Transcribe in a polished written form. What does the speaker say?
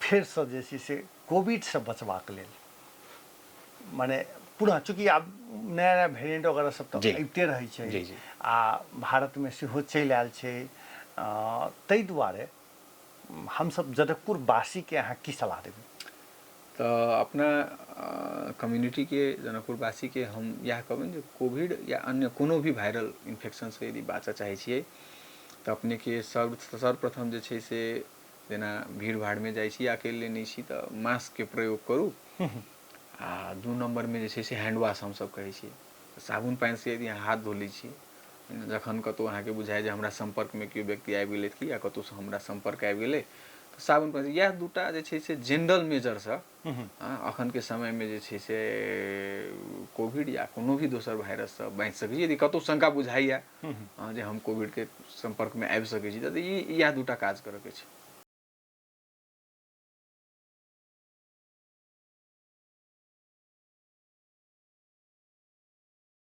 फेरसँ जे छै से कोविडसँ बचबाक लेल माने पुनः चूँकि आब नया नया वेरिएंट वगैरह सब तऽ जी अबिते रहै छै जी जी आ भारतमे सेहो चलि आयल छै ताहि दुआरे हमसब जनकपुरवासीके अहाँ की सलाह देबै? तो अपना कम्युनिटी के जनकपुरवासी के हम यह कहबनि जे कोविड या अन्य कोनो भी वायरल इन्फेक्शन से यदि बाँचऽ चाहै छियै तऽ अपने के सर्वप्रथम जे छै से जेना भीड़ भाड़मे जाइ छी अकेले नहि छी तऽ मास्क के प्रयोग करू आ 2 नंबर में जे छै से हैंड वाश हमसब कहै छियै। साबुन पानि से यदि अहाँ हाथ धो लै छी जखन कतौ अहाँके बुझाय जे हमरा संपर्कमे केओ व्यक्ति आबि गेलथि कि या कतौसँ हमरा संपर्क आबि गेलै तऽ साबुन पानि इएह दूटा जे छै से जनरल मेजरसँ अखन के समय में जे छै से कोविड या कोनो भी दोसर वायरस से बाँचि सकै छी यदि कतौ शंका बुझाइए जे हम कोविड के संपर्क में आबि सकै छी तऽ इएह दूटा काज करऽ के छै।